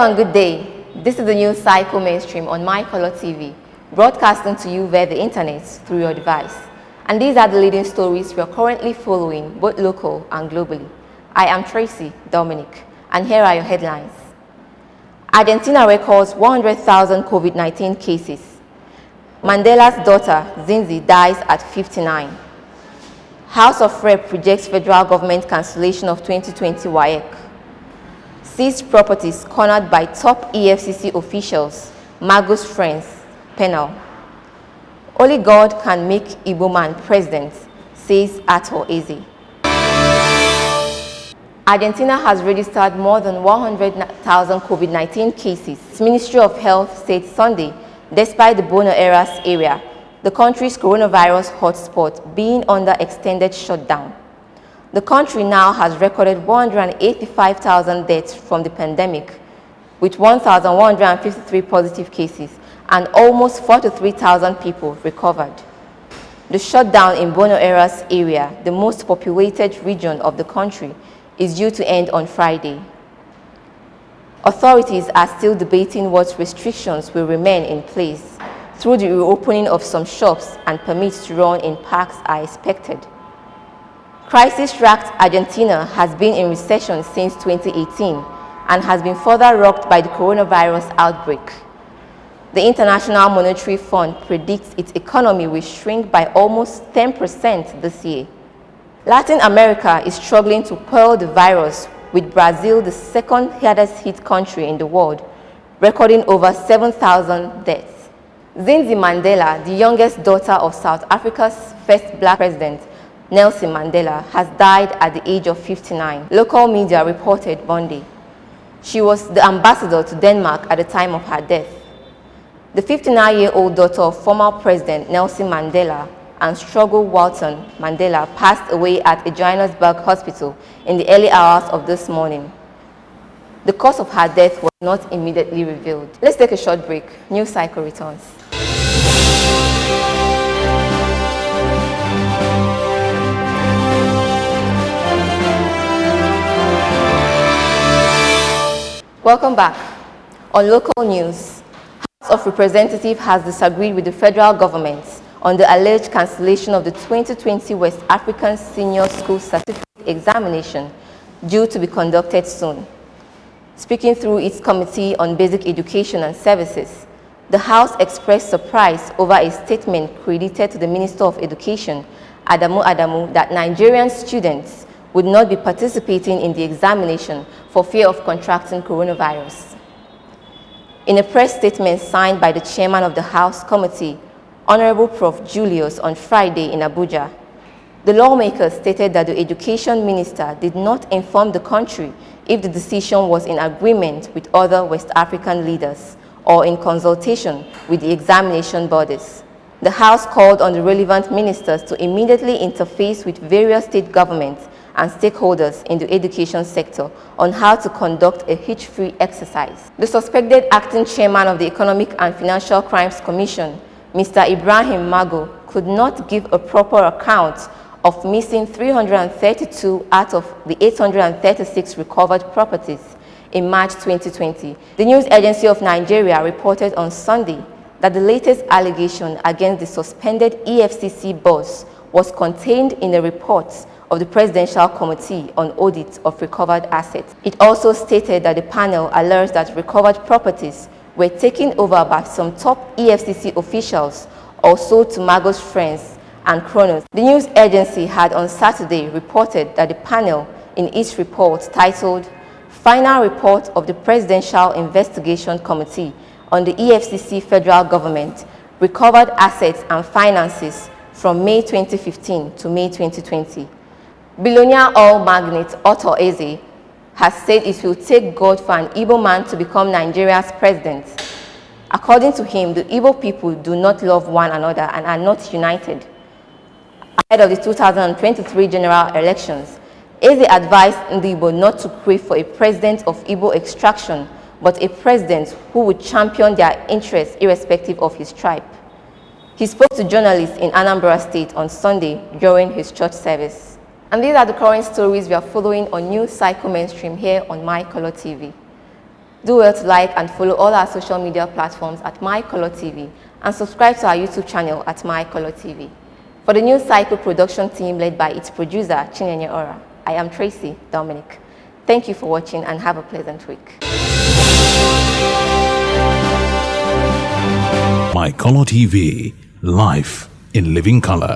Hello and good day. This is the NewsCycle Mainstream on MyColorTV, broadcasting to you via the internet through your device. And these are the leading stories we are currently following, both local and globally. I am Tracy Dominic, and here are your headlines. Argentina records 100,000 COVID-19 cases. Mandela's daughter, Zinzi, dies at 59. House of Rep rejects federal government cancellation of 2020 WAEC. Seized properties cornered by top EFCC officials, Mago's friends, penal. Only God can make Igbo man president, says Ato Eze. Argentina has registered more than 100,000 COVID-19 cases, the Ministry of Health said Sunday, despite the Buenos Aires area, the country's coronavirus hotspot, being under extended shutdown. The country now has recorded 185,000 deaths from the pandemic, with 1,153 positive cases and almost 43,000 people recovered. The shutdown in Buenos Aires area, the most populated region of the country, is due to end on Friday. Authorities are still debating what restrictions will remain in place through the reopening of some shops, and permits to run in parks are expected. Crisis-racked Argentina has been in recession since 2018 and has been further rocked by the coronavirus outbreak. The International Monetary Fund predicts its economy will shrink by almost 10% this year. Latin America is struggling to quell the virus, with Brazil the second hardest hit country in the world, recording over 7,000 deaths. Zinzi Mandela, the youngest daughter of South Africa's first black president, Nelson Mandela, has died at the age of 59, local media reported Monday. She was the ambassador to Denmark at the time of her death. The 59-year-old daughter of former President Nelson Mandela and struggle Walton Mandela passed away at a Johannesburg hospital in the early hours of this morning. The cause of her death was not immediately revealed. Let's take a short break. NewsCycle returns. Welcome back. On local news, House of Representatives has disagreed with the federal government on the alleged cancellation of the 2020 West African Senior School Certificate examination due to be conducted soon. Speaking through its Committee on Basic Education and Services, the House expressed surprise over a statement credited to the Minister of Education, Adamu, that Nigerian students would not be participating in the examination for fear of contracting coronavirus. In a press statement signed by the chairman of the House Committee, Honorable Prof. Julius, on Friday in Abuja, the lawmakers stated that the Education Minister did not inform the country if the decision was in agreement with other West African leaders or in consultation with the examination bodies. The House called on the relevant ministers to immediately interface with various state governments and stakeholders in the education sector on how to conduct a hitch-free exercise. The suspected acting chairman of the Economic and Financial Crimes Commission, Mr. Ibrahim Mago, could not give a proper account of missing 332 out of the 836 recovered properties in March 2020. The News Agency of Nigeria reported on Sunday that the latest allegation against the suspended EFCC boss was contained in a report of the Presidential Committee on Audit of Recovered Assets. It also stated that the panel alerts that recovered properties were taken over by some top EFCC officials or sold to Mago's friends and cronies. The news agency had on Saturday reported that the panel, in its report titled Final Report of the Presidential Investigation Committee on the EFCC Federal Government, Recovered Assets and Finances from May 2015 to May 2020. Billionaire oil magnate Ato Eze has said it will take God for an Igbo man to become Nigeria's president. According to him, the Igbo people do not love one another and are not united. Ahead of the 2023 general elections, Eze advised Igbo not to pray for a president of Igbo extraction, but a president who would champion their interests irrespective of his tribe. He spoke to journalists in Anambra State on Sunday during his church service. And these are the current stories we are following on NewsCycle Mainstream here on MyColorTV. Do well to like and follow all our social media platforms at MyColorTV and subscribe to our YouTube channel at MyColorTV. For the NewsCycle production team led by its producer, Chinenye Ora, I am Tracy Dominic. Thank you for watching and have a pleasant week. MyColorTV, life in living color.